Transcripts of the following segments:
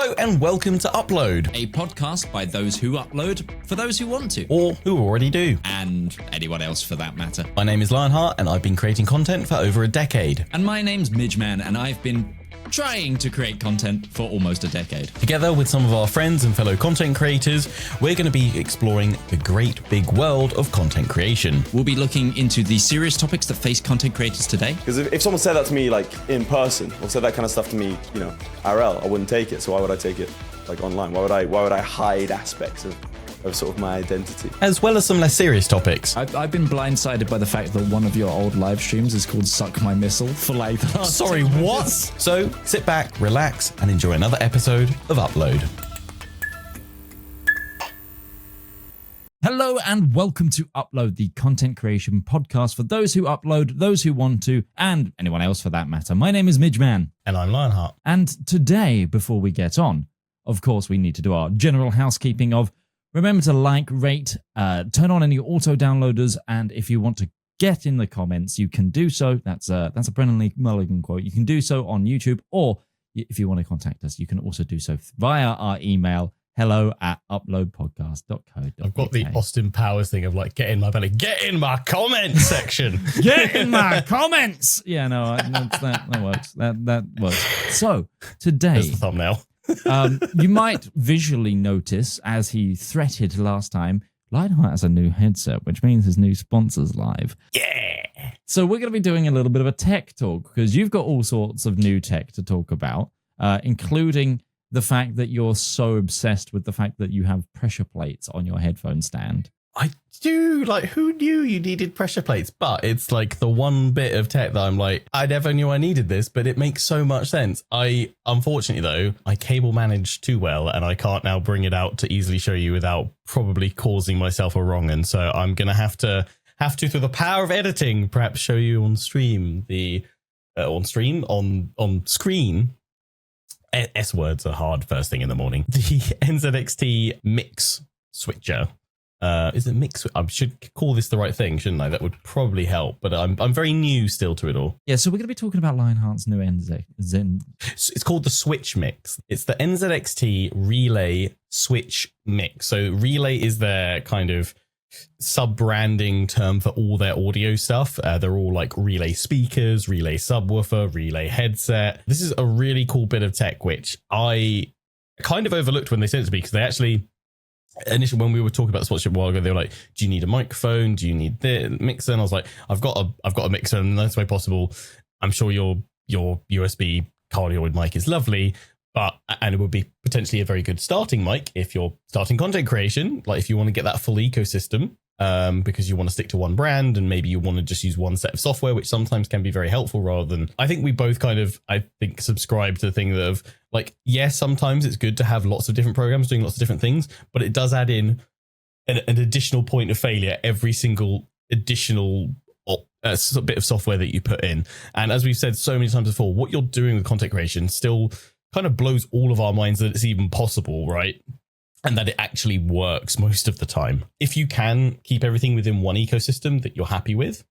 Hello and welcome to Upload, a podcast by those who upload for those who want to. or who already do. And anyone else for that matter. My name is Lionheart and I've been creating content for over a decade. And my name's Midgeman and I've been trying to create content for almost a decade. Together with some of our friends and fellow content creators, we're going to be exploring the great big world of content creation. We'll be looking into the serious topics that face content creators today. Because if someone said that to me like in person, or said that kind of stuff to me, you know, IRL, I wouldn't take it. So why would I take it like online? Why would I hide aspects of sort of my identity? As well as some less serious topics. I've been blindsided by the fact that one of your old live streams is called Suck My Missile for like the last Sorry, 10 what? minutes. So sit back, relax, and enjoy another episode of Upload. Hello and welcome to Upload, the content creation podcast for those who upload, those who want to, and anyone else for that matter. My name is Midgeman. And I'm Lionheart. And today, before we get on, of course, we need to do our general housekeeping of remember to like, rate, turn on any auto downloaders, and if you want to get in the comments, you can do so. That's a Brennan Lee Mulligan quote. You can do so on YouTube, or if you want to contact us, you can also do so via our email, hello@uploadpodcast.co.uk. I've got the Austin Powers thing of like, get in my belly, get in my comment section. Get in my comments. Yeah, no, that works. That works. So today, There's the thumbnail. you might visually notice, as he threatened last time, Lionheart has a new headset, which means his new sponsor's live. Yeah. So we're going to be doing a little bit of a tech talk because you've got all sorts of new tech to talk about, including the fact that you're so obsessed with the fact that you have pressure plates on your headphone stand. I do, like, who knew you needed pressure plates? But it's like the one bit of tech that I'm like, I never knew I needed this, but it makes so much sense. Unfortunately though, I cable manage too well and I can't now bring it out to easily show you without probably causing myself a wrong. And so I'm going to have to, through the power of editing, perhaps show you on stream, on screen. S words are hard first thing in the morning. The NZXT Mix Switcher. Is it Mix? I should call this the right thing, shouldn't I? That would probably help, but I'm very new still to it all. Yeah, so we're going to be talking about Lionheart's new It's called the Switch Mix. It's the NZXT Relay Switch Mix. So Relay is their kind of sub-branding term for all their audio stuff. They're all like Relay speakers, Relay subwoofer, Relay headset. This is a really cool bit of tech, which I kind of overlooked when they sent it to me, because they actually... Initially, when we were talking about the sponsorship a while ago, they were like, do you need a microphone? Do you need the mixer? And I was like, I've got a mixer in the nicest way possible. I'm sure your USB cardioid mic is lovely, and it would be potentially a very good starting mic if you're starting content creation, like if you want to get that full ecosystem, because you want to stick to one brand and maybe you want to just use one set of software, which sometimes can be very helpful rather than... I think we both kind of, subscribe to the thing of like, yes, sometimes it's good to have lots of different programs doing lots of different things, but it does add in an additional point of failure every single additional bit of software that you put in. And as we've said so many times before, what you're doing with content creation still kind of blows all of our minds that it's even possible, right? And that it actually works most of the time. If you can keep everything within one ecosystem that you're happy with,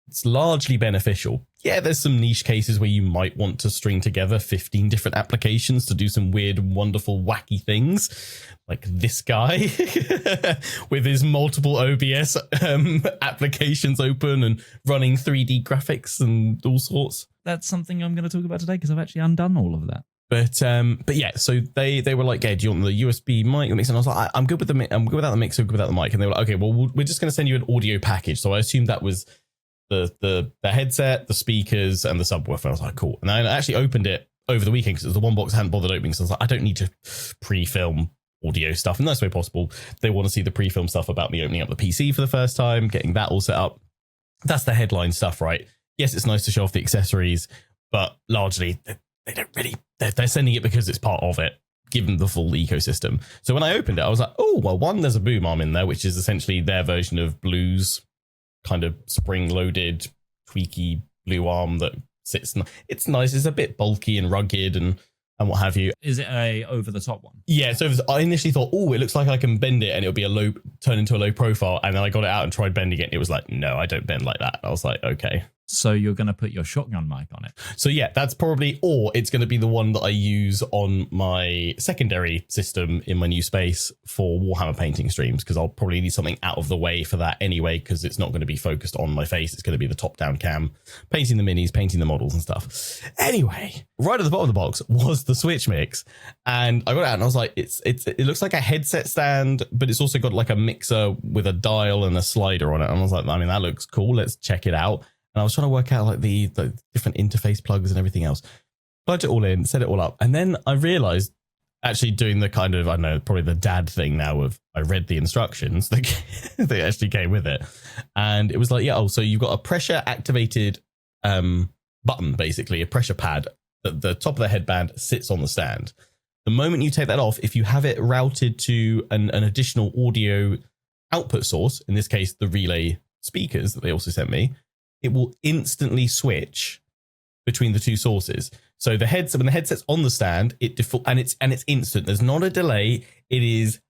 it's largely beneficial. Yeah, there's some niche cases where you might want to string together 15 different applications to do some weird, wonderful, wacky things, like this guy with his multiple OBS applications open and running 3D graphics and all sorts. That's something I'm going to talk about today because I've actually undone all of that. But yeah, so they were like, "Yeah, do you want the USB mic?" And I was like, "I'm good with I'm good without the mix. I'm good without the mic." And they were like, "Okay, well, we're just going to send you an audio package." So I assumed that was the headset, the speakers, and the subwoofer. I was like, "Cool." And I actually opened it over the weekend because it was the one box I hadn't bothered opening. So I was like, "I don't need to pre-film audio stuff in the nice way possible." They want to see the pre-film stuff about me opening up the PC for the first time, getting that all set up. That's the headline stuff, right? Yes, it's nice to show off the accessories, but largely they don't really. They're sending it because it's part of it, given the full ecosystem. So when I opened it, I was like, oh, well, one, there's a boom arm in there, which is essentially their version of Blue's kind of spring-loaded, tweaky blue arm that sits. It's nice. It's a bit bulky and rugged and what have you. Is it a over-the-top one? Yeah, so I initially thought, oh, it looks like I can bend it and it'll be turn into a low profile. And then I got it out and tried bending it. And it was like, no, I don't bend like that. I was like, okay. So you're going to put your shotgun mic on it. So yeah, that's probably, or it's going to be the one that I use on my secondary system in my new space for Warhammer painting streams, because I'll probably need something out of the way for that anyway, because it's not going to be focused on my face. It's going to be the top-down cam, painting the minis, painting the models and stuff. Anyway, right at the bottom of the box was the Switch Mix, and I got it out and I was like, it looks like a headset stand, but it's also got like a mixer with a dial and a slider on it. And I was like, I mean, that looks cool. Let's check it out. And I was trying to work out like the different interface plugs and everything else. Plugged it all in, set it all up. And then I realized, actually doing the kind of, I don't know, probably the dad thing now of I read the instructions that they actually came with it. And it was like, yeah, oh, so you've got a pressure activated button, basically, a pressure pad. The top of the headband sits on the stand. The moment you take that off, if you have it routed to an additional audio output source, in this case, the relay speakers that they also sent me, it will instantly switch between the two sources. So the headset, when the headset's on the stand, it default and it's instant. There's not a delay. It is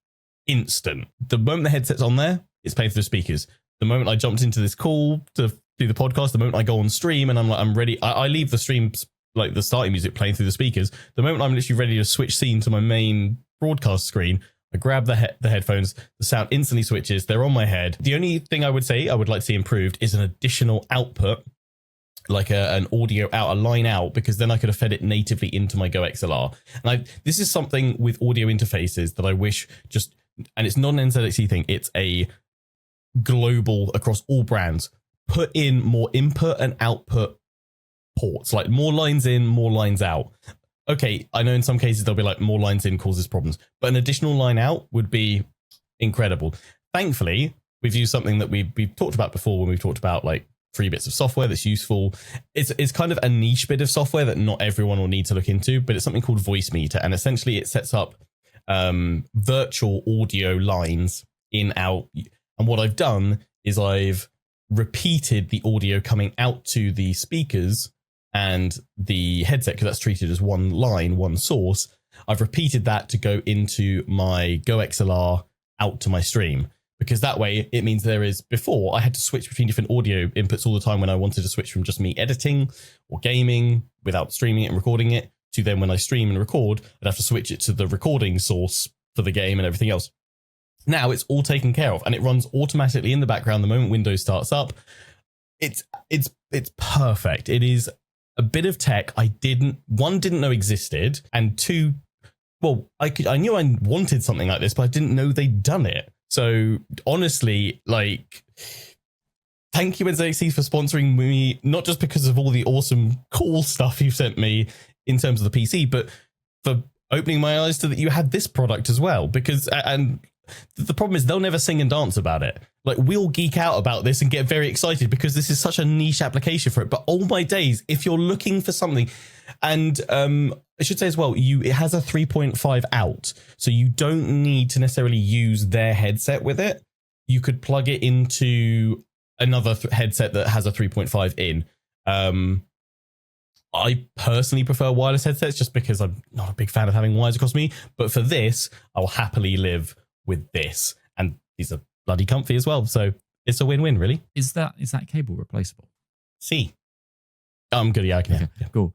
instant. The moment the headset's on there, it's playing through the speakers. The moment I jumped into this call to do the podcast, the moment I go on stream and I'm ready, I leave the stream, like the starting music playing through the speakers. The moment I'm literally ready to switch scene to my main broadcast screen, I grab the headphones, the sound instantly switches, they're on my head. The only thing I would say I would like to see improved is an additional output, like an audio out, a line out, because then I could have fed it natively into my Go XLR. And this is something with audio interfaces that I wish just, and it's not an NZXT thing, it's a global across all brands, put in more input and output ports, like more lines in, more lines out. Okay, I know in some cases they'll be like more lines in causes problems, but an additional line out would be incredible. Thankfully, we've used something that we've talked about before when we've talked about like free bits of software that's useful. It's kind of a niche bit of software that not everyone will need to look into, but it's something called VoiceMeter, and essentially it sets up virtual audio lines in, out. And what I've done is I've repeated the audio coming out to the speakers and the headset, because that's treated as one line, one source. I've repeated that to go into my Go XLR out to my stream, because that way it means before I had to switch between different audio inputs all the time when I wanted to switch from just me editing or gaming without streaming it and recording it, to then when I stream and record, I'd have to switch it to the recording source for the game and everything else. Now it's all taken care of and it runs automatically in the background the moment Windows starts up. It's perfect. It is a bit of tech I didn't know existed, and two, well, I knew I wanted something like this, but I didn't know they'd done it. So honestly, like, thank you NZXT for sponsoring me, not just because of all the awesome, cool stuff you've sent me in terms of the PC, but for opening my eyes to that you had this product as well. Because, and the problem is they'll never sing and dance about it. Like, we'll geek out about this and get very excited because this is such a niche application for it. But oh my days, if you're looking for something, and I should say as well, it has a 3.5 out, so you don't need to necessarily use their headset with it. You could plug it into another headset that has a 3.5 in. I personally prefer wireless headsets just because I'm not a big fan of having wires across me. But for this, I'll happily live with this, and these are bloody comfy as well, so it's a win-win, really. Is that cable replaceable? See, I'm good. Yeah, I can. Okay, yeah. Cool.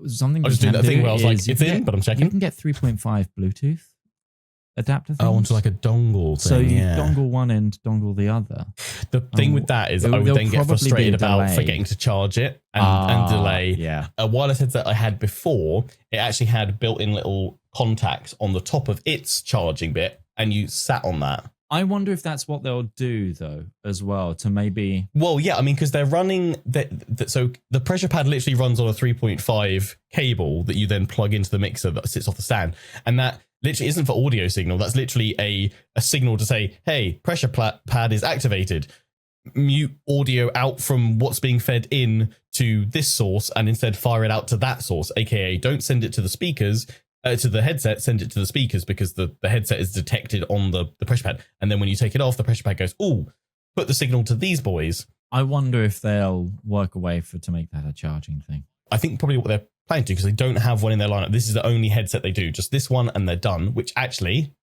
Something I was just doing that thing where I was like, it's in, but I'm checking. You can get 3.5 Bluetooth adapter things. Oh, onto like a dongle thing. So you dongle one end, dongle the other. The thing with that is I would then get frustrated about forgetting to charge it and delay. Yeah. A wireless headset I had before, it actually had built-in little contacts on the top of its charging bit, and you sat on that. I wonder if that's what they'll do, though, as well, to maybe... Well, yeah, I mean, because they're running... So the pressure pad literally runs on a 3.5 cable that you then plug into the mixer that sits off the stand. And that literally isn't for audio signal. That's literally a signal to say, hey, pressure pad is activated. Mute audio out from what's being fed in to this source and instead fire it out to that source, aka don't send it to the speakers... to the headset, send it to the speakers, because the headset is detected on the pressure pad. And then when you take it off, the pressure pad goes, ooh, put the signal to these boys. I wonder if they'll work a way to make that a charging thing. I think probably what they're planning to, because they don't have one in their lineup. This is the only headset they do, just this one, and they're done, which actually,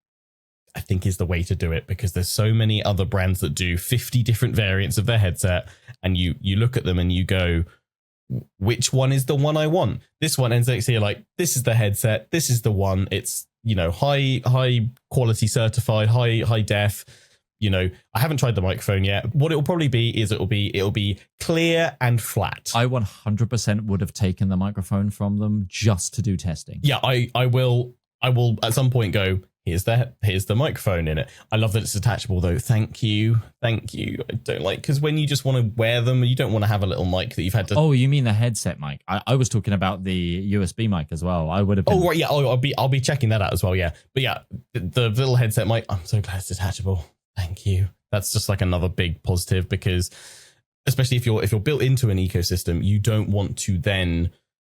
I think is the way to do it, because there's so many other brands that do 50 different variants of their headset, and you look at them and you go, which one is the one I want? This one, NZXT are like, this is the headset, this is the one. It's, you know, high quality certified, high def. You know, I haven't tried the microphone yet. What it'll probably be is it'll be clear and flat. I 100% would have taken the microphone from them just to do testing. Yeah, I will at some point go, here's the microphone in it. I love that it's detachable though. Thank you. I don't like, because when you just want to wear them, you don't want to have a little mic that you've had to. Oh, you mean the headset mic? I was talking about the USB mic as well. I would have been... Oh right, yeah. I'll be checking that out as well. Yeah, but yeah, the little headset mic. I'm so glad it's detachable. Thank you. That's just like another big positive, because especially if you're built into an ecosystem, you don't want to then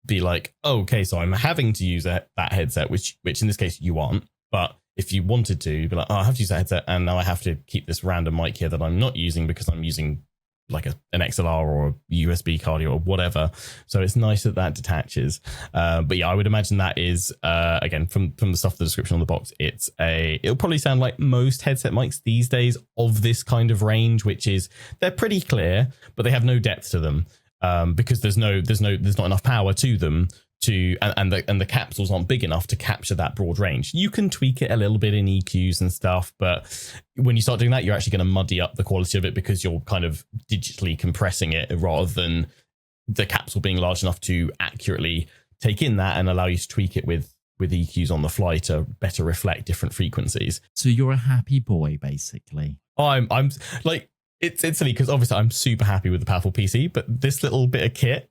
be like, oh, okay, so I'm having to use that headset, which in this case you aren't. But if you wanted to, you'd be like, oh, I have to use that headset, and now I have to keep this random mic here that I'm not using because I'm using like an XLR or a USB card or whatever. So it's nice that detaches. But yeah, I would imagine that is, again, from the stuff, the description on the box, it'll probably sound like most headset mics these days of this kind of range, which is they're pretty clear, but they have no depth to them, because there's not enough power to them. And the capsules aren't big enough to capture that broad range. You can tweak it a little bit in EQs and stuff, but when you start doing that, you're actually going to muddy up the quality of it, because you're kind of digitally compressing it rather than the capsule being large enough to accurately take in that and allow you to tweak it with EQs on the fly to better reflect different frequencies. So you're a happy boy, basically. I'm like, it's silly because obviously I'm super happy with the powerful PC, but this little bit of kit,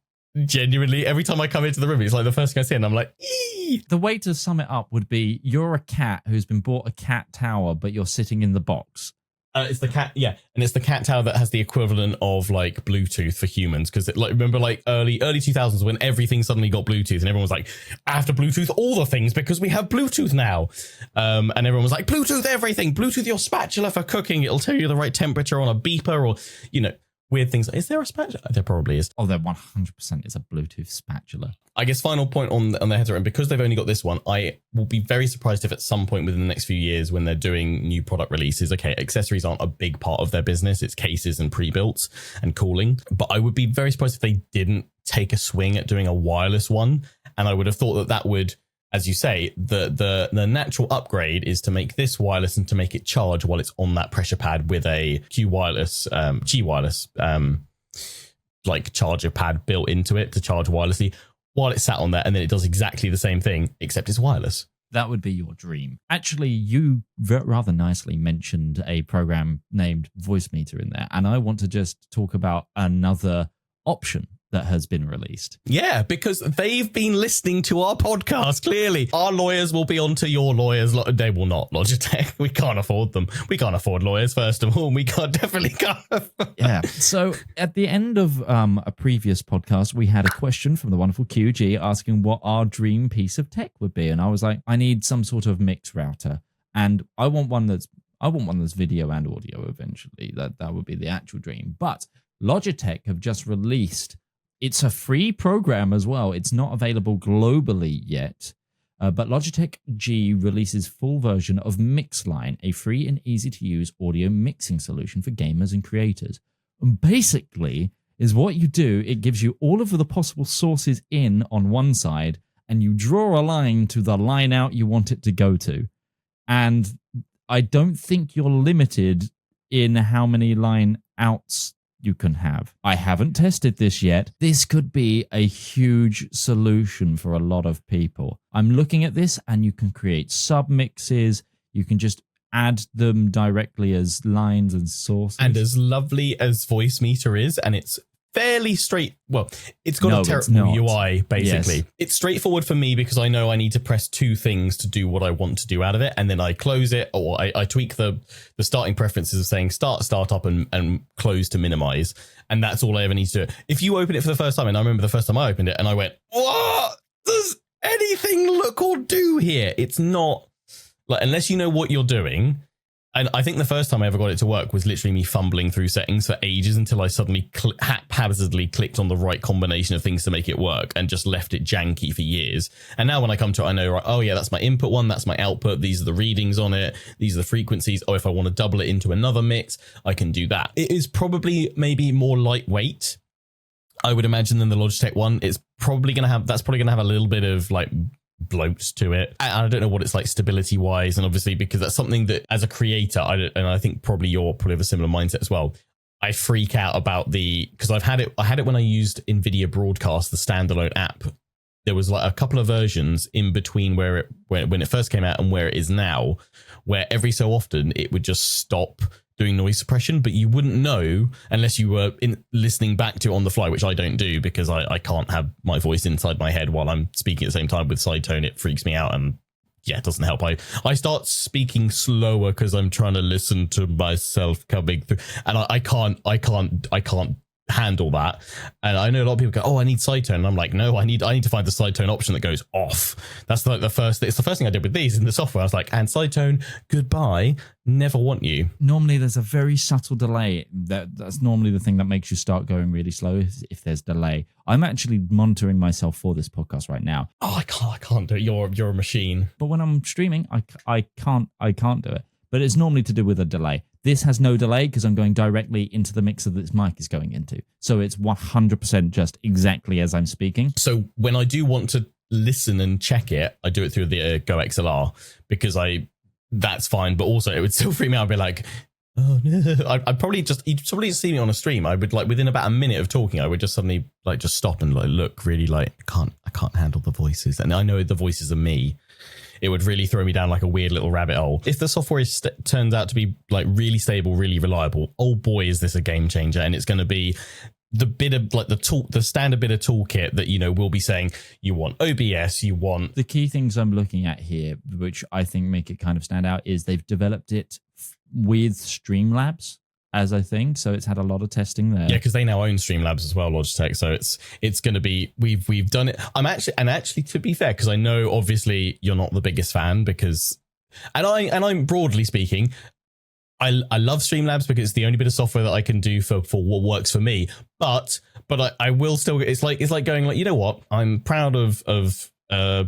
genuinely, every time I come into the room, it's like the first thing I see, and I'm like, ee! The way to sum it up would be you're a cat who's been bought a cat tower, but you're sitting in the box. It's the cat, yeah, and it's the cat tower that has the equivalent of like Bluetooth for humans, because like remember like early 2000s when everything suddenly got Bluetooth and everyone was like, I have to Bluetooth all the things because we have Bluetooth now, and everyone was like, Bluetooth everything, Bluetooth your spatula for cooking, it'll tell you the right temperature on a beeper, or you know, weird things. Is there a spatula? There probably is. Oh, there 100% is a Bluetooth spatula. I guess final point on the headset, and because they've only got this one, I will be very surprised if at some point within the next few years when they're doing new product releases, okay, accessories aren't a big part of their business. It's cases and pre-builts and cooling. But I would be very surprised if they didn't take a swing at doing a wireless one. And I would have thought that would, as you say, the natural upgrade is to make this wireless and to make it charge while it's on that pressure pad with a Qi wireless, like charger pad built into it to charge wirelessly while it's sat on there, and then it does exactly the same thing except it's wireless. That would be your dream. Actually, you rather nicely mentioned a program named VoiceMeter in there, and I want to just talk about another option that has been released. Yeah, because they've been listening to our podcast, clearly. Our lawyers will be on to your lawyers. They will not, Logitech. We can't afford them. We can't afford lawyers, first of all. We definitely can't. Yeah. So at the end of a previous podcast, we had a question from the wonderful QG asking what our dream piece of tech would be. And I was like, I need some sort of mix router. And I want one that's video and audio eventually. That would be the actual dream. But Logitech have just released, it's a free program as well. It's not available globally yet, but Logitech G releases full version of Mixline, a free and easy to use audio mixing solution for gamers and creators. And basically is what you do. It gives you all of the possible sources in on one side, and you draw a line to the line out you want it to go to. And I don't think you're limited in how many line outs you can have. I haven't tested this yet. This could be a huge solution for a lot of people. I'm looking at this, and you can create submixes. You can just add them directly as lines and sources. And as lovely as VoiceMeter is, and it's fairly straight. Well, it's got a terrible UI, basically. Yes. It's straightforward for me because I know I need to press two things to do what I want to do out of it. And then I close it, or I tweak the starting preferences of saying start up and close to minimize. And that's all I ever need to do. If you open it for the first time, and I remember the first time I opened it and I went, what does anything look or do here? It's not like, unless you know what you're doing, And I think the first time I ever got it to work was literally me fumbling through settings for ages until I suddenly haphazardly clicked on the right combination of things to make it work and just left it janky for years. And now when I come to it, I know, right, oh yeah, that's my input one, that's my output, these are the readings on it, these are the frequencies. Oh, if I want to double it into another mix, I can do that. It is probably maybe more lightweight, I would imagine, than the Logitech one. It's probably going to have, that's probably going to have a little bit of like bloat to it. I don't know what it's like stability wise, and obviously because that's something that as a creator, and I think probably you're probably of a similar mindset as well, I freak out about because I had it when I used NVIDIA Broadcast, the standalone app. There was like a couple of versions in between when it first came out and where it is now, where every so often it would just stop doing noise suppression, but you wouldn't know unless you were listening back to it on the fly, which I don't do because I can't have my voice inside my head while I'm speaking at the same time with side tone. It freaks me out, and yeah, it doesn't help. I start speaking slower because I'm trying to listen to myself coming through, and I can't handle that. And I know a lot of people go, oh, I need side tone, and I'm like, no, I need to find the side tone option that goes off. That's like it's the first thing I did with these in the software. I was like, and side tone, goodbye, never want you. Normally there's a very subtle delay. That's normally the thing that makes you start going really slow, is if there's delay. I'm actually monitoring myself for this podcast right now. Oh, I can't do it. You're a machine. But when I'm streaming, I can't do it. But it's normally to do with a delay. This has no delay because I'm going directly into the mixer that this mic is going into. So it's 100% just exactly as I'm speaking. So when I do want to listen and check it, I do it through the Go XLR because that's fine. But also it would still freak me out. I'd be like, oh no. I'd probably you'd probably see me on a stream. I would like within about a minute of talking, I would just suddenly like just stop and like look really like I can't handle the voices. And I know the voices are me. It would really throw me down like a weird little rabbit hole. If the software turns out to be like really stable, really reliable, oh boy, is this a game changer. And it's going to be the bit of like the standard bit of toolkit that, you know, we'll be saying you want OBS, you want. The key things I'm looking at here, which I think make it kind of stand out, is they've developed it with Streamlabs as a thing, so it's had a lot of testing there. Yeah, because they now own Streamlabs as well, Logitech. So it's going to be we've done it. Actually to be fair, because I know obviously you're not the biggest fan, because I'm broadly speaking, I love Streamlabs because it's the only bit of software that I can do for what works for me. But I will still. It's like going like, you know what? I'm proud of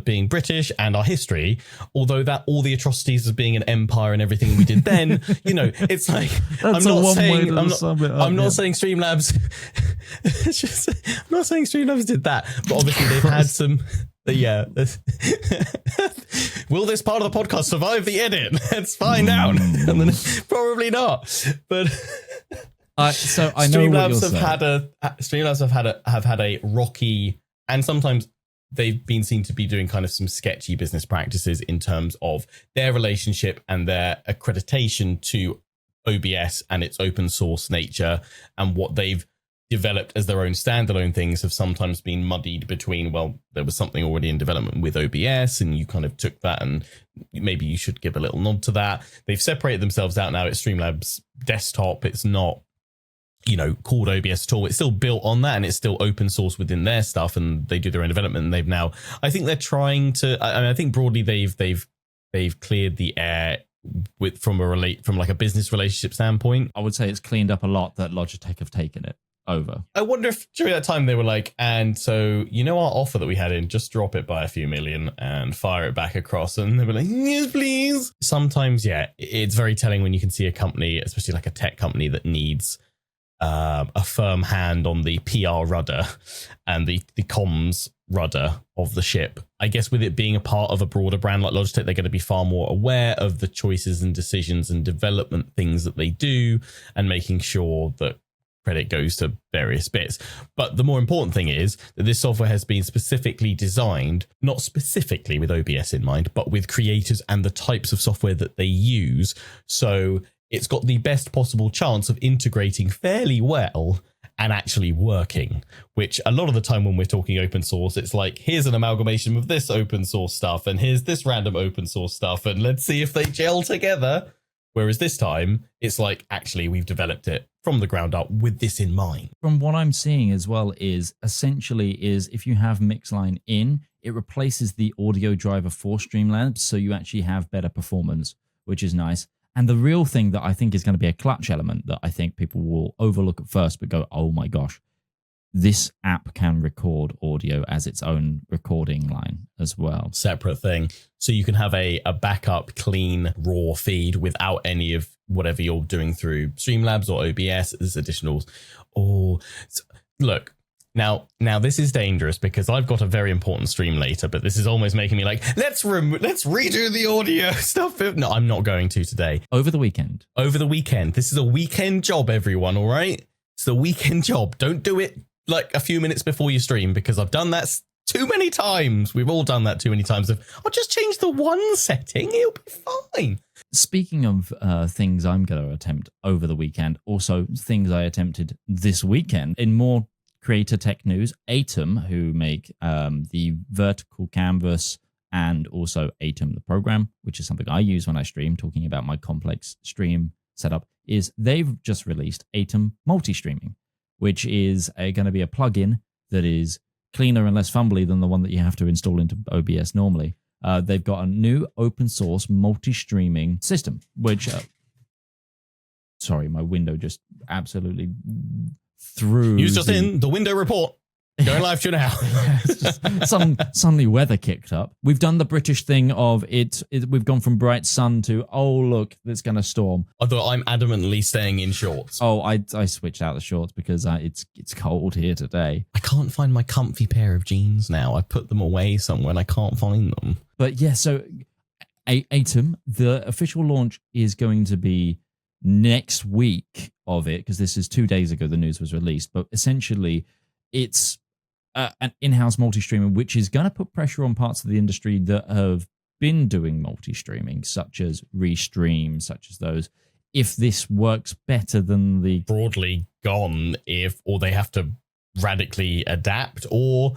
being British and our history, although that all the atrocities of being an empire and everything we did then, you know, it's like I'm not saying Streamlabs I'm not saying Streamlabs did that, but obviously they've had some yeah. Will this part of the podcast survive the edit? Let's find out. And then probably not. But so I know Streamlabs have had a rocky, and sometimes they've been seen to be doing kind of some sketchy business practices in terms of their relationship and their accreditation to OBS and its open source nature, and what they've developed as their own standalone things have sometimes been muddied between, well, there was something already in development with OBS and you kind of took that and maybe you should give a little nod to that. They've separated themselves out now. It's Streamlabs desktop. It's not, you know, called OBS at all. It's still built on that and it's still open source within their stuff, and they do their own development. And they've now, I think they're trying to, I think broadly they've cleared the air from like a business relationship standpoint. I would say it's cleaned up a lot that Logitech have taken it over. I wonder if during that time they were like, and so, you know, our offer that we had in, just drop it by a few million and fire it back across. And they were like, yes, please. Sometimes, yeah, it's very telling when you can see a company, especially like a tech company, that needs a firm hand on the PR rudder and the comms rudder of the ship. I guess with it being a part of a broader brand like Logitech, they're going to be far more aware of the choices and decisions and development things that they do, and making sure that credit goes to various bits. But the more important thing is that this software has been specifically designed, not specifically with OBS in mind, but with creators and the types of software that they use. So it's got the best possible chance of integrating fairly well and actually working, which a lot of the time when we're talking open source, it's like, here's an amalgamation of this open source stuff and here's this random open source stuff and let's see if they gel together. Whereas this time, it's like, actually, we've developed it from the ground up with this in mind. From what I'm seeing as well is if you have Mixline in, it replaces the audio driver for Streamlabs, so you actually have better performance, which is nice. And the real thing that I think is going to be a clutch element that I think people will overlook at first, but go, oh my gosh, this app can record audio as its own recording line as well. Separate thing. So you can have a backup clean raw feed without any of whatever you're doing through Streamlabs or OBS as additionals. Oh, look. Now this is dangerous because I've got a very important stream later, but this is almost making me like, let's redo the audio stuff. No, I'm not going to today. Over the weekend. This is a weekend job, everyone, all right? It's a weekend job. Don't do it like a few minutes before you stream, because I've done that too many times. We've all done that too many times. I'll just change the one setting. It'll be fine. Speaking of things I'm going to attempt over the weekend, also things I attempted this weekend in more creator tech news, Aitum, who make the vertical canvas and also Aitum the program, which is something I use when I stream, talking about my complex stream setup, is they've just released Aitum Multi-Streaming, which is going to be a plugin that is cleaner and less fumbly than the one that you have to install into OBS normally. They've got a new open source multi-streaming system, which... sorry, my window just absolutely... through you just in the window report going live to now. Suddenly weather kicked up. We've done the British thing of it we've gone from bright sun to, oh look, it's gonna storm. Although I'm adamantly staying in shorts. Oh, I switched out the shorts because it's cold here today. I can't find my comfy pair of jeans now. I put them away somewhere and I can't find them. But yeah, so Aitum, the official launch is going to be next week of it, because this is 2 days ago the news was released, but essentially it's an in-house multi-streamer, which is going to put pressure on parts of the industry that have been doing multi-streaming, such as Restream, such as those. If this works better than the... broadly gone, or they have to radically adapt, or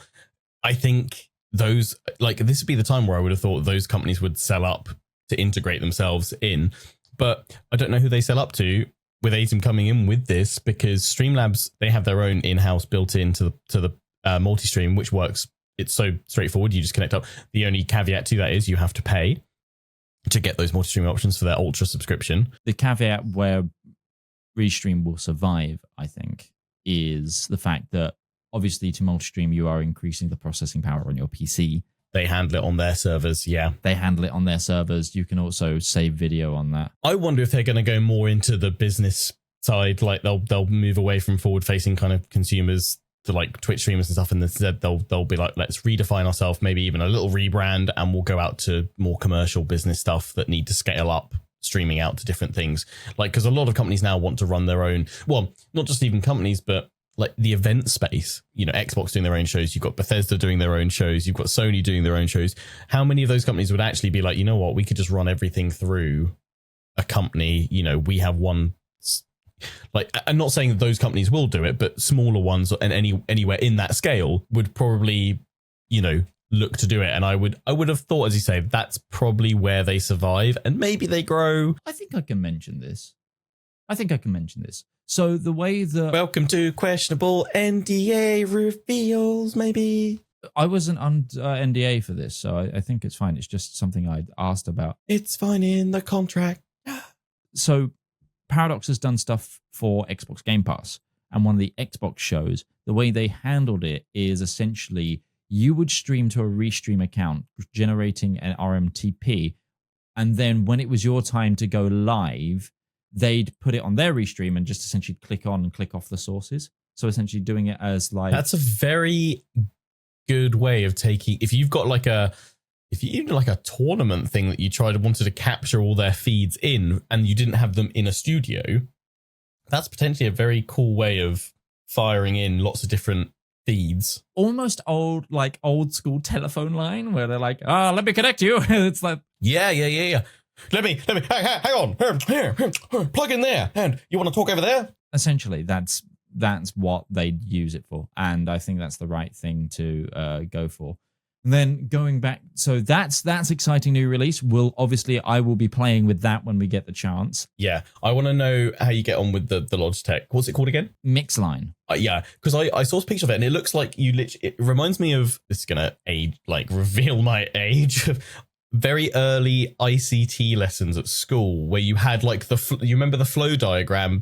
I think those, like, this would be the time where I would have thought those companies would sell up to integrate themselves in. But I don't know who they sell up to with Aitum coming in with this, because Streamlabs, they have their own in-house built into the multi-stream, which works. It's so straightforward. You just connect up. The only caveat to that is you have to pay to get those multi-stream options for their ultra subscription. The caveat where Restream will survive, I think, is the fact that obviously to multi-stream, you are increasing the processing power on your PC. They handle it on their servers, yeah. They handle it on their servers. You can also save video on that. I wonder if they're going to go more into the business side, like they'll move away from forward-facing kind of consumers to like Twitch streamers and stuff, and instead they'll be like, let's redefine ourselves, maybe even a little rebrand, and we'll go out to more commercial business stuff that need to scale up streaming out to different things. Like, because a lot of companies now want to run their own, well, not just even companies, but like the event space, you know, Xbox doing their own shows, you've got Bethesda doing their own shows, you've got Sony doing their own shows. How many of those companies would actually be like, you know what, we could just run everything through a company, you know, we have one, like, I'm not saying that those companies will do it, but smaller ones and anywhere in that scale would probably, you know, look to do it. And I would have thought, as you say, that's probably where they survive and maybe they grow. I think I can mention this. So the way that... Welcome to questionable NDA reveals, maybe. I wasn't on NDA for this, so I think it's fine. It's just something I'd asked about. It's fine in the contract. So Paradox has done stuff for Xbox Game Pass, and one of the Xbox shows, the way they handled it is essentially you would stream to a Restream account, generating an RMTP, and then when it was your time to go live, they'd put it on their Restream and just essentially click on and click off the sources. So essentially doing it as like... That's a very good way of taking... If you've got like a tournament thing that you wanted to capture all their feeds in and you didn't have them in a studio, that's potentially a very cool way of firing in lots of different feeds. Almost old school telephone line where they're like, let me connect you. It's like... Yeah. Let me, hang on, here, plug in there, and you want to talk over there? Essentially, that's what they'd use it for, and I think that's the right thing to go for. And then going back, so that's exciting new release. I will be playing with that when we get the chance. Yeah, I want to know how you get on with the Logitech. What's it called again? Mixline. Yeah, because I saw a picture of it, and it looks like it reminds me of, this is gonna reveal my age. very early ICT lessons at school where you had like you remember the flow diagram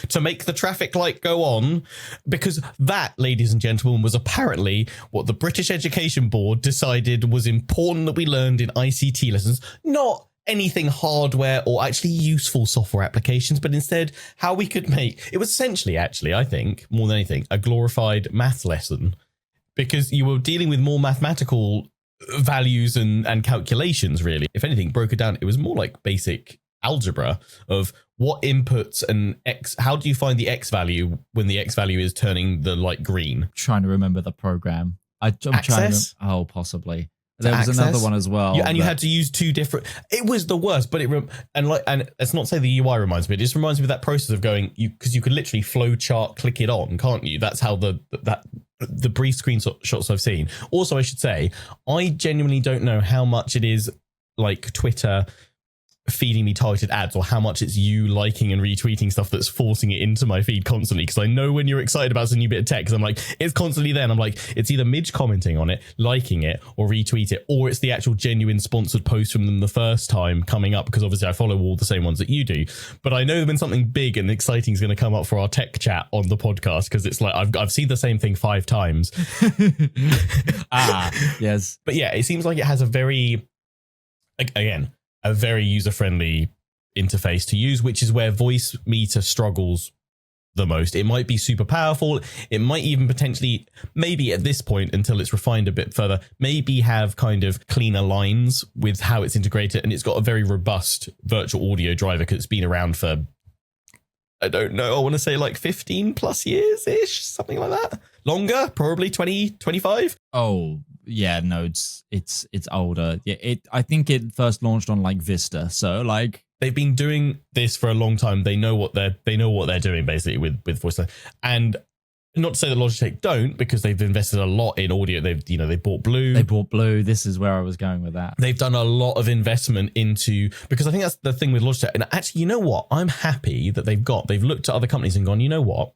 to make the traffic light go on, because that, ladies and gentlemen, was apparently what the British Education Board decided was important that we learned in ICT lessons, not anything hardware or actually useful software applications, but instead how we could make it was essentially, actually, I think more than anything, a glorified math lesson, because you were dealing with more mathematical values and calculations. Really, if anything, broke it down, it was more like basic algebra of what inputs and x, how do you find the x value when the x value is turning the light green. Trying to remember the program. I'm trying to remember, possibly there was another one as well, and you had to use two different. It was the worst, but and let's not say the UI reminds me. It just reminds me of that process of going, because you could literally flow chart click it on, can't you? That's how the brief screenshots I've seen. Also, I should say, I genuinely don't know how much it is like Twitter feeding me targeted ads or how much it's you liking and retweeting stuff that's forcing it into my feed constantly, because I know when you're excited about some new bit of tech, because I'm like, it's constantly there, and I'm like, it's either Midge commenting on it, liking it, or retweet it, or it's the actual genuine sponsored post from them the first time coming up, because obviously I follow all the same ones that you do. But I know when something big and exciting is going to come up for our tech chat on the podcast, because it's like I've seen the same thing 5 times. Yes. But yeah, it seems like it has a very user-friendly interface to use, which is where VoiceMeter struggles the most. It might be super powerful. It might even potentially, maybe at this point, until it's refined a bit further, maybe have kind of cleaner lines with how it's integrated. And it's got a very robust virtual audio driver, because it's been around for, I don't know, I want to say like 15 plus years-ish, something like that. Longer, probably 20, 25. Oh, yeah, no, it's older. Yeah, I think it first launched on like Vista, so like they've been doing this for a long time. They know what they're doing basically with VoiceMeter. And not to say that Logitech don't, because they've invested a lot in audio. They bought Blue. This is where I was going with that. They've done a lot of investment into, because I think that's the thing with Logitech. And actually, you know what? I'm happy that they've looked at other companies and gone, you know what?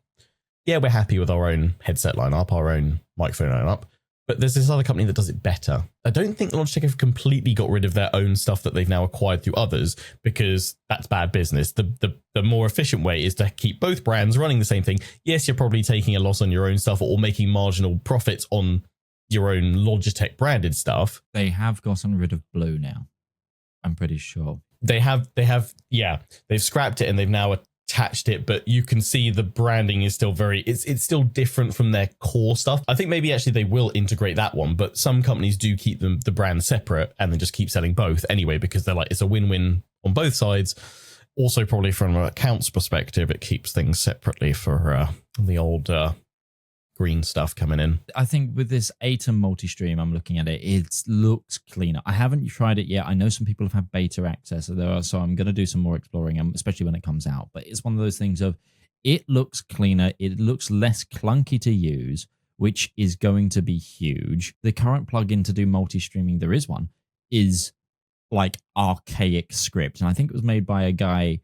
Yeah, we're happy with our own headset lineup, our own microphone lineup. But there's this other company that does it better. I don't think Logitech have completely got rid of their own stuff that they've now acquired through others, because that's bad business. The more efficient way is to keep both brands running the same thing. Yes, you're probably taking a loss on your own stuff or making marginal profits on your own Logitech branded stuff. They have gotten rid of Blue now, I'm pretty sure. They have, yeah. They've scrapped it and they've now attached it, but you can see the branding is still it's still different from their core stuff. I think maybe actually they will integrate that one, but some companies do keep the brand separate and then just keep selling both anyway, because they're like, it's a win-win on both sides. Also, probably from an accounts perspective, it keeps things separately for the old green stuff coming in. I think with this Aitum Multi-Stream, I'm looking at it, it looks cleaner. I haven't tried it yet. I know some people have had beta access, so I'm going to do some more exploring, especially when it comes out. But it's one of those things of, it looks cleaner, it looks less clunky to use, which is going to be huge. The current plugin to do multi-streaming, there is one, is like archaic script. And I think it was made by a guy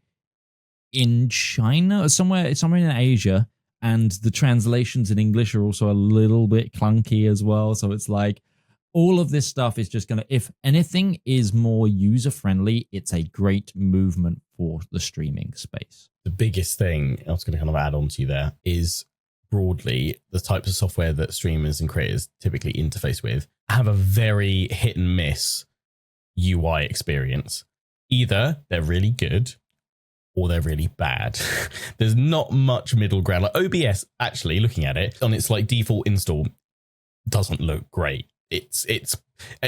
in China or somewhere in Asia. And the translations in English are also a little bit clunky as well. So it's like, all of this stuff is just going to, if anything is more user-friendly, it's a great movement for the streaming space. The biggest thing I was going to kind of add on to you there is, broadly, the types of software that streamers and creators typically interface with have a very hit and miss UI experience. Either they're really good or they're really bad. There's not much middle ground. Like OBS, actually, looking at it on its like default install, doesn't look great. It's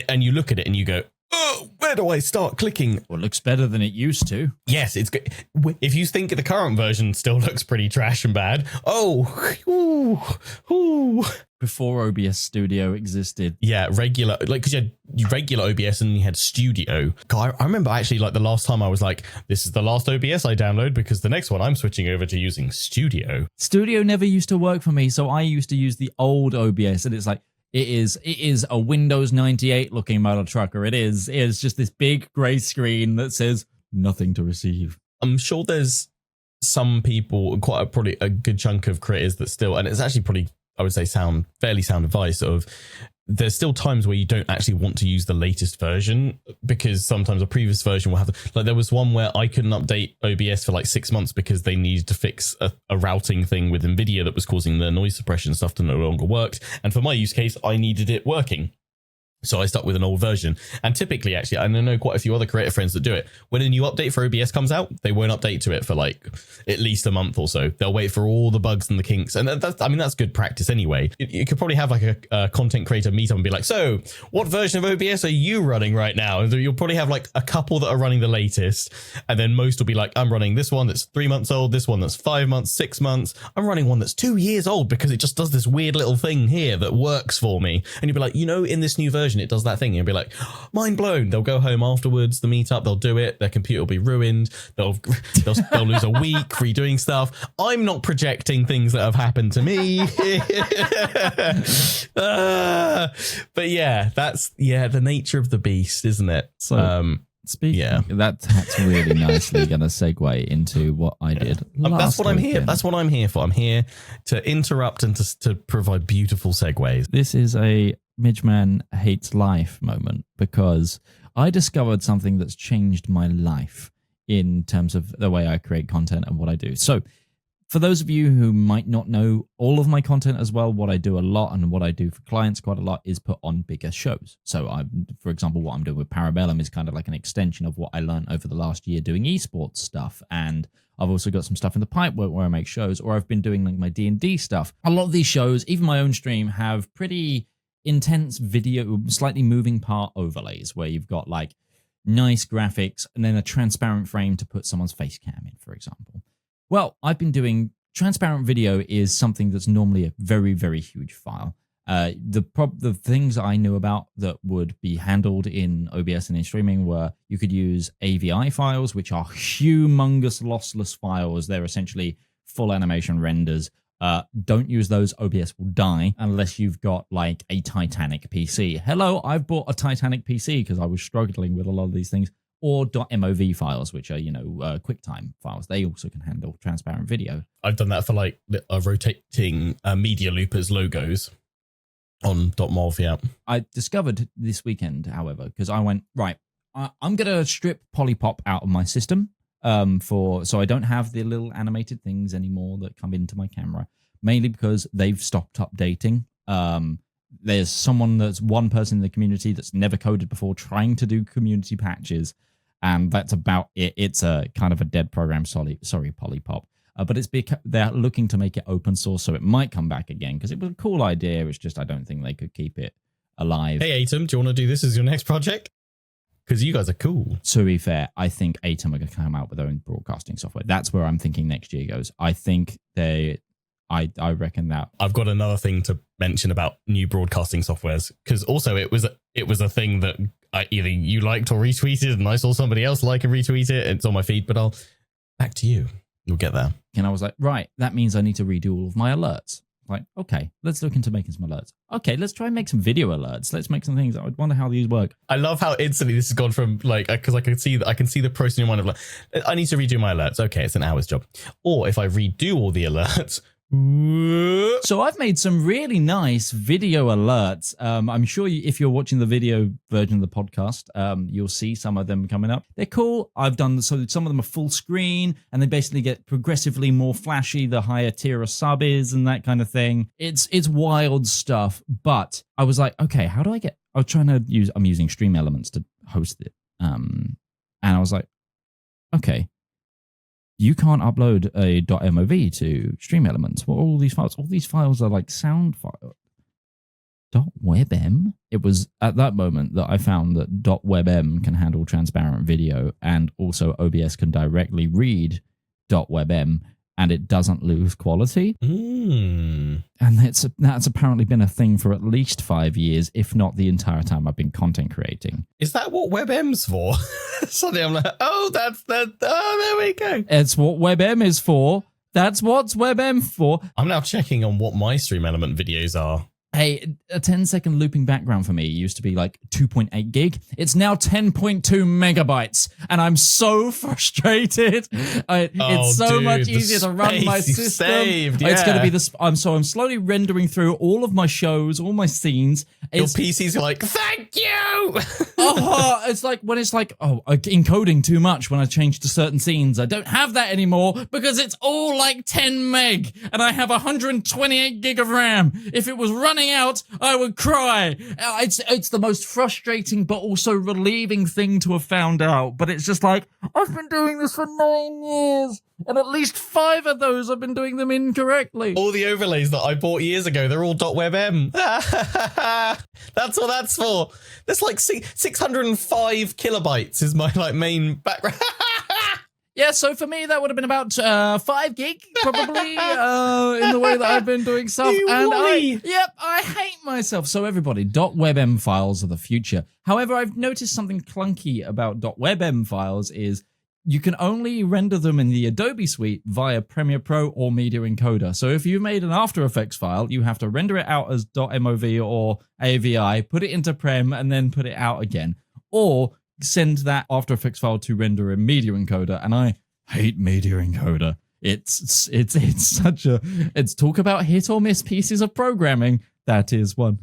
and you look at it and you go, oh, where do I start clicking? Well, it looks better than it used to. Yes, it's good. If you think the current version still looks pretty trash and bad, before OBS Studio existed. Yeah, regular, like, because you had regular OBS and you had Studio. God, I remember actually, like, the last time I was like, this is the last OBS I download, because the next one I'm switching over to using Studio. Studio never used to work for me, so I used to use the old OBS, and it's like, it is a Windows 98 looking model trucker. It is just this big grey screen that says nothing to receive. I'm sure there's some people, probably a good chunk of creators that still, and it's actually probably, I would say, fairly sound advice of, there's still times where you don't actually want to use the latest version, because sometimes a previous version will have, like there was one where I couldn't update OBS for like 6 months because they needed to fix a routing thing with NVIDIA that was causing the noise suppression stuff to no longer work. And for my use case, I needed it working. So I stuck with an old version. And typically, actually, I know quite a few other creator friends that do it. When a new update for OBS comes out, they won't update to it for like at least a month or so. They'll wait for all the bugs and the kinks. And that's good practice anyway. You could probably have like a content creator meetup and be like, so what version of OBS are you running right now? And you'll probably have like a couple that are running the latest. And then most will be like, I'm running this one that's 3 months old, this one that's 5 months, 6 months. I'm running one that's 2 years old because it just does this weird little thing here that works for me. And you'll be like, in this new version, it does that thing. You'll be like, mind blown. They'll go home afterwards, the meetup, they'll do it. Their computer will be ruined. They'll lose a week redoing stuff. I'm not projecting things that have happened to me. But yeah, that's the nature of the beast, isn't it? So speaking, that's really nicely going to segue into what I did. That's what I'm here. That's what I'm here for. I'm here to interrupt and to provide beautiful segues. This is a Midgeman Hates life moment, because I discovered something that's changed my life in terms of the way I create content and what I do. So for those of you who might not know all of my content as well, what I do a lot and what I do for clients quite a lot is put on bigger shows. So for example, what I'm doing with Parabellum is kind of like an extension of what I learned over the last year doing esports stuff. And I've also got some stuff in the pipe where I make shows, or I've been doing like my D&D stuff. A lot of these shows, even my own stream, have pretty intense video, slightly moving part overlays where you've got like nice graphics and then a transparent frame to put someone's face cam in, for example. Well, I've been doing transparent video is something that's normally a very, very huge file. The things I knew about that would be handled in OBS and in streaming were you could use AVI files, which are humongous lossless files. They're essentially full animation renders. Don't use those. OBS will die unless you've got like a Titanic PC. Hello, I've bought a Titanic PC because I was struggling with a lot of these things. Or .mov files, which are, QuickTime files. They also can handle transparent video. I've done that for like rotating media loopers logos on .mov, yeah. I discovered this weekend, however, because I went, right, I'm going to strip Polypop out of my system. So I don't have the little animated things anymore that come into my camera, mainly because they've stopped updating. There's one person in the community that's never coded before trying to do community patches, and that's about it. It's a kind of a dead program. Sorry, Polypop. But they're looking to make it open source, so it might come back again because it was a cool idea. It's just I don't think they could keep it alive. Hey, Aitum, do you want to do this as your next project? Because you guys are cool. To be fair, I think Aitum are going to come out with their own broadcasting software. That's where I'm thinking next year goes. I think I reckon that. I've got another thing to mention about new broadcasting softwares, because also it was a thing that either you liked or retweeted, and I saw somebody else like and retweet it. It's on my feed, but back to you. You'll get there. And I was like, right, that means I need to redo all of my alerts. Like, okay, let's look into making some alerts. Okay, let's try and make some video alerts. Let's make some things. I wonder how these work. I love how instantly this has gone from like, because I can see the process in your mind of like, I need to redo my alerts. Okay, it's an hour's job. Or if I redo all the alerts. So I've made some really nice video alerts. I'm sure if you're watching the video version of the podcast, you'll see some of them coming up. They're cool. I've done so. Some of them are full screen, and they basically get progressively more flashy the higher tier a sub is, and that kind of thing. It's wild stuff. But I was like, okay, how do I get? I'm using Stream Elements to host it, and I was like, okay. You can't upload a .mov to Stream Elements. What are all these files? All these files are like sound files. .webm? It was at that moment that I found that .webm can handle transparent video, and also OBS can directly read .webm, and it doesn't lose quality. And that's apparently been a thing for at least 5 years, if not the entire time I've been content creating. Is that what WebM's for? Suddenly I'm like, oh, that's that. Oh, there we go. It's what WebM is for. That's what's WebM for. I'm now checking on what my Stream Element videos are Hey, a 10-second looping background for me used to be like 2.8 gig. It's now 10.2 megabytes, and I'm so frustrated. It's so much easier to run my system. Saved, It's going to be this. I'm slowly rendering through all of my shows, all my scenes. Your PC's like, thank you. It's like when it's like, encoding too much when I change to certain scenes. I don't have that anymore because it's all like 10 meg, and I have 128 gig of RAM. If it was running out, I would cry. It's the most frustrating but also relieving thing to have found out. But it's just like, I've been doing this for 9 years, and at least 5 of those I've been doing them incorrectly. All the overlays that I bought years ago, they're all .webm. That's what that's for. That's like 605 kilobytes is my like main background. Yeah, so for me, that would have been about 5 gig, probably, in the way that I've been doing stuff. I hate myself. So everybody, .webm files are the future. However, I've noticed something clunky about .webm files is you can only render them in the Adobe suite via Premiere Pro or Media Encoder. So if you've made an After Effects file, you have to render it out as .mov or AVI, put it into Prem, and then put it out again. Or send that After Effects file to render in Media Encoder, and I hate Media Encoder. It's talk about hit or miss pieces of programming. That is one.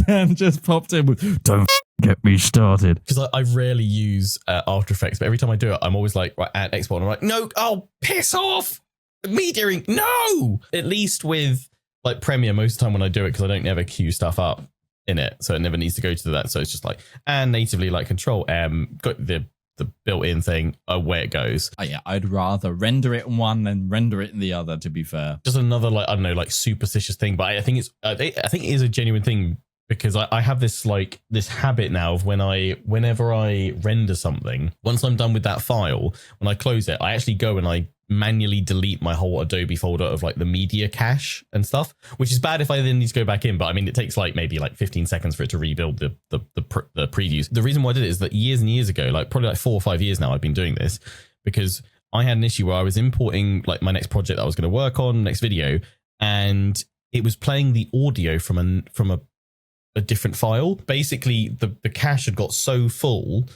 Dan just popped in with, don't get me started. Because I rarely use After Effects, but every time I do it, I'm always like, right, at export, and I'm like, no, piss off! Media, no! At least with like Premiere, most of the time when I do it, because I don't ever queue stuff up in it, so it never needs to go to that. So it's just like, and natively like Control M, got the built-in thing, away it goes. Oh yeah, I'd rather render it in one than render it in the other, to be fair. Just another like, I don't know, like superstitious thing, but I think I think it is a genuine thing, because I have this like this habit now of whenever I render something, once I'm done with that file, when I close it, I actually go and I manually delete my whole Adobe folder of like the media cache and stuff, which is bad if I then need to go back in. But I mean, it takes like maybe like 15 seconds for it to rebuild the previews. The reason why I did it is that years and years ago, like probably like 4 or 5 years now, I've been doing this because I had an issue where I was importing like my next project that I was going to work on, next video, and it was playing the audio from a different file. Basically, the cache had got so full,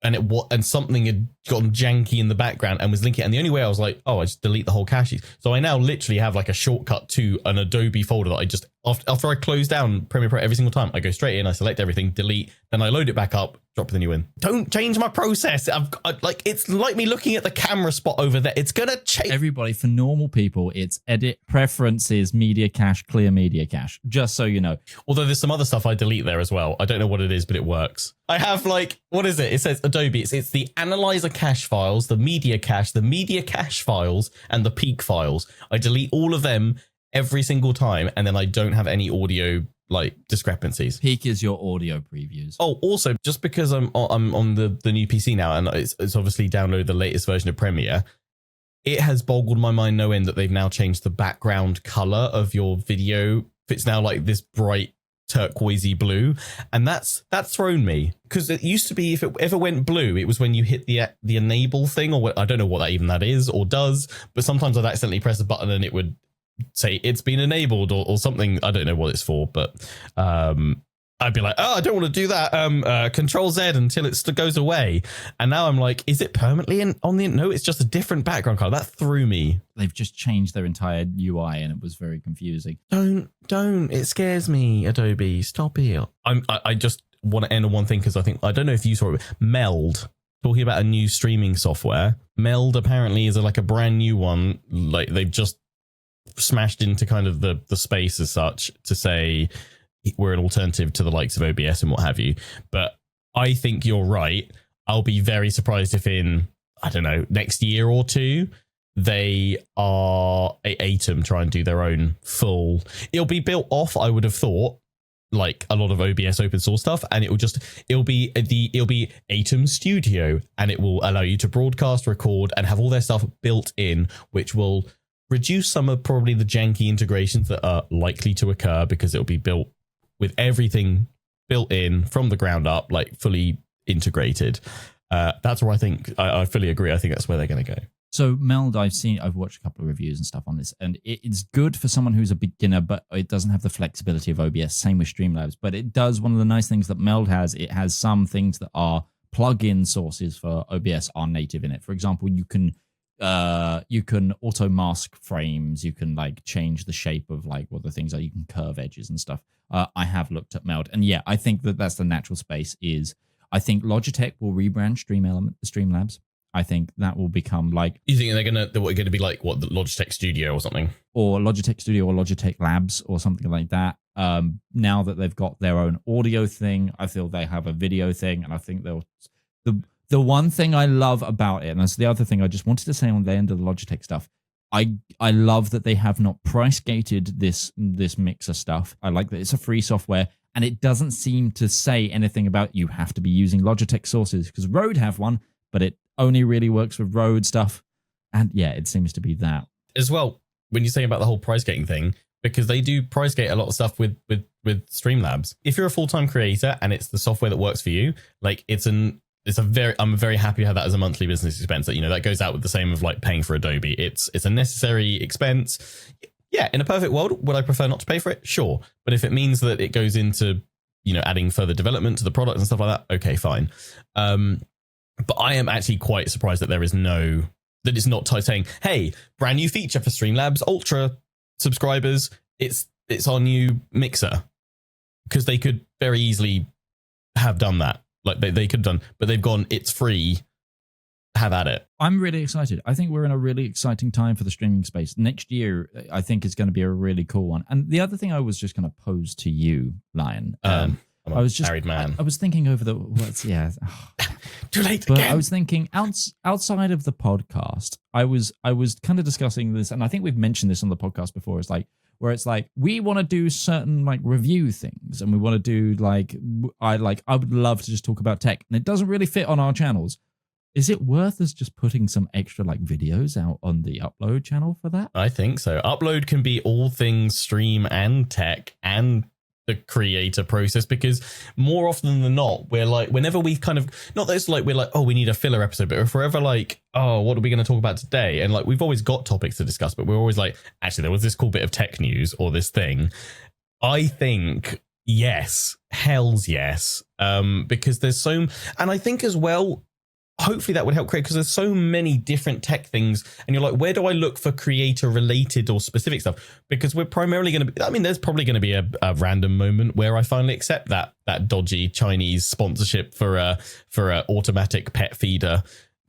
and something had gotten janky in the background and was linking it. And the only way I was like, I just delete the whole cache. So I now literally have like a shortcut to an Adobe folder that I just, after I close down Premiere Pro every single time, I go straight in, I select everything, delete, then I load it back up, drop the new in. Don't change my process. Like, it's like me looking at the camera spot over there. It's gonna change. Everybody, for normal people, it's edit, preferences, media cache, clear media cache, just so you know. Although there's some other stuff I delete there as well. I don't know what it is, but it works. I have like, what is it? It says Adobe. It's the analyzer cache files, the media cache files, and the peak files. I delete all of them every single time, and then I don't have any audio like discrepancies. Peak is your audio previews. Oh, also, just because I'm on the new PC now, and it's obviously downloaded the latest version of Premiere, it has boggled my mind no end that they've now changed the background color of your video. It's now like this bright turquoisey blue, and that's thrown me, because it used to be if it ever went blue, it was when you hit the enable thing, or what, I don't know what that is or does, but sometimes I'd accidentally press a button and it would say it's been enabled or something. I don't know what it's for, but I'd be like, I don't want to do that. Control Z until it goes away. And now I'm like, is it permanently on the? No, it's just a different background color. That threw me. They've just changed their entire UI, and it was very confusing. Don't. It scares me, Adobe. Stop it. I just want to end on one thing, because I don't know if you saw it. Meld, talking about a new streaming software. Meld apparently is like a brand new one. Like they've just smashed into kind of the space as such to say we're an alternative to the likes of OBS and what have you. But I think you're right. I'll be very surprised if in, I don't know, next year or two, they are Aitum try and do their own full. It'll be built off, I would have thought, like a lot of OBS open source stuff, and it'll be Aitum Studio, and it will allow you to broadcast, record, and have all their stuff built in, which will reduce some of probably the janky integrations that are likely to occur, because it'll be built with everything built in from the ground up, like fully integrated. That's where I think I fully agree. I think that's where they're going to go. So Meld, I've watched a couple of reviews and stuff on this, and it's good for someone who's a beginner, but it doesn't have the flexibility of OBS. Same with Streamlabs, but it does. One of the nice things that Meld has, it has some things that are plug-in sources for OBS are native in it. For example, you can auto mask frames. You can like change the shape of like what the things are. You can curve edges and stuff. I have looked at Meld, and yeah, I think that's the natural space. I think Logitech will rebrand Streamlabs. I think that will become like... You think they're going to be like, what, the Logitech Studio or something? Or Logitech Studio or Logitech Labs or something like that. Now that they've got their own audio thing, I feel they have a video thing, and I think they'll... The one thing I love about it, and that's the other thing I just wanted to say on the end of the Logitech stuff, I love that they have not price gated this mixer stuff. I like that it's a free software, and it doesn't seem to say anything about you have to be using Logitech sources, because Rode have one, but it only really works with Rode stuff. And yeah, it seems to be that. As well, when you say about the whole price gating thing, because they do price gate a lot of stuff with Streamlabs. If you're a full-time creator and it's the software that works for you, like I'm very happy to have that as a monthly business expense. That, that goes out with the same of like paying for Adobe. It's a necessary expense. Yeah, in a perfect world, would I prefer not to pay for it? Sure. But if it means that it goes into, adding further development to the product and stuff like that, okay, fine. But I am actually quite surprised that that it's not saying, hey, brand new feature for Streamlabs Ultra subscribers. It's our new mixer, because they could very easily have done that. Like they could have done, but they've gone, it's free. Have at it. I'm really excited. I think we're in a really exciting time for the streaming space. Next year, I think is going to be a really cool one. And the other thing I was just going to pose to you, Lion. I was just married man. I was thinking over Too late but again. I was thinking outside of the podcast, I was kind of discussing this, and I think we've mentioned this on the podcast before. It's like where it's like we want to do certain like review things, and we want to do I would love to just talk about tech, and it doesn't really fit on our channels. Is it worth us just putting some extra like videos out on the upload channel for that? I think so. Upload can be all things stream and tech and the creator process, because more often than not, we're like, whenever we've kind of, not that it's like we're like, oh, we need a filler episode, but we're forever like, oh, what are we going to talk about today? And like, we've always got topics to discuss, but we're always like, actually, there was this cool bit of tech news or this thing. I think, yes, hell's yes. Because there's and I think as well, hopefully that would help create, because there's so many different tech things, and you're like, where do I look for creator related or specific stuff? Because we're primarily going to be, I mean, there's probably going to be a random moment where I finally accept that dodgy Chinese sponsorship for a automatic pet feeder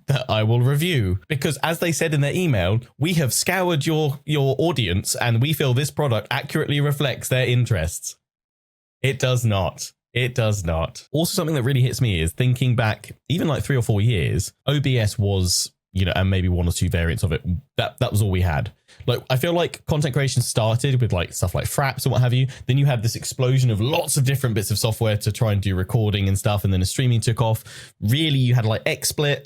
that I will review, because as they said in their email, we have scoured your audience and we feel this product accurately reflects their interests. It does not. It does not. Also, something that really hits me is thinking back, even like 3 or 4 years, OBS was, and maybe 1 or 2 variants of it. That was all we had. Like, I feel like content creation started with like stuff like Fraps and what have you. Then you had this explosion of lots of different bits of software to try and do recording and stuff. And then as streaming took off, really you had like XSplit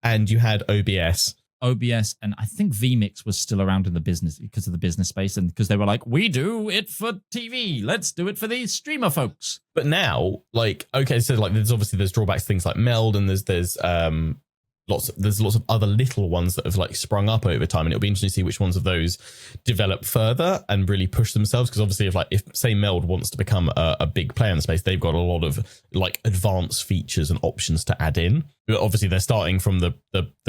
and you had OBS. And I think vMix was still around in the business because of the business space, and because they were like, we do it for TV, let's do it for these streamer folks. But now, like, okay, so like there's drawbacks to things like Meld, and there's lots of other little ones that have like sprung up over time, and it'll be interesting to see which ones of those develop further and really push themselves, because obviously if say Meld wants to become a big player in the space, they've got a lot of like advanced features and options to add in. But obviously they're starting from the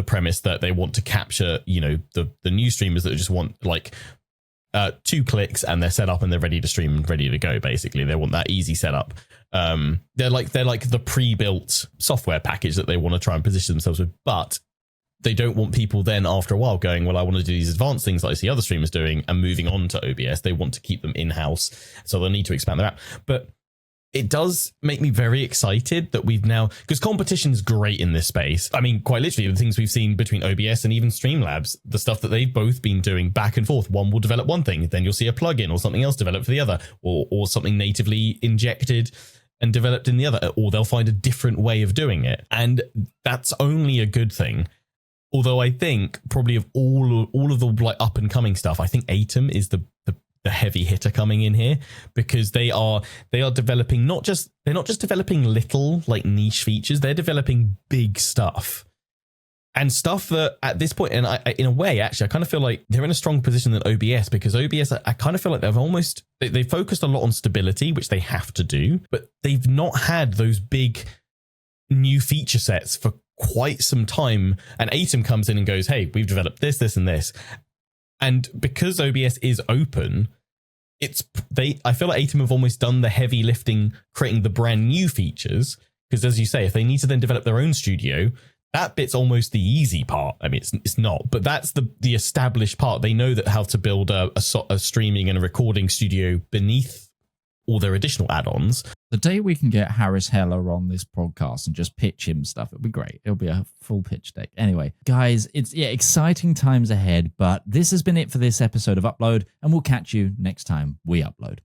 premise that they want to capture the new streamers that just want like 2 clicks and they're set up and they're ready to stream and ready to go. Basically they want that easy setup. They're like the pre-built software package that they want to try and position themselves with, but they don't want people then after a while going, well, I want to do these advanced things like I see other streamers doing and moving on to OBS. They want to keep them in-house, so they'll need to expand their app. But it does make me very excited that we've now, because competition is great in this space. I mean, quite literally, the things we've seen between OBS and even Streamlabs, the stuff that they've both been doing back and forth. One will develop one thing, then you'll see a plugin or something else developed for the other, or something natively injected and developed in the other, or they'll find a different way of doing it. And that's only a good thing. Although I think probably of all of the like up and coming stuff, I think Aitum is the heavy hitter coming in here, because they are developing they're not just developing little like niche features, they're developing big stuff. And stuff that at this point, and in a way, actually, I kind of feel like they're in a strong position than OBS, because OBS, I kind of feel like they focused a lot on stability, which they have to do, but they've not had those big new feature sets for quite some time. And Aitum comes in and goes, hey, we've developed this, this, and this. And because OBS is open, I feel like Aitum have almost done the heavy lifting, creating the brand new features. Because as you say, if they need to then develop their own studio, that bit's almost the easy part. I mean, it's not, but that's the established part. They know that how to build a streaming and a recording studio beneath all their additional add-ons. The day we can get Harris Heller on this podcast and just pitch him stuff, it'll be great. It'll be a full pitch deck. Anyway, guys, it's exciting times ahead, but this has been it for this episode of Upload, and we'll catch you next time we upload.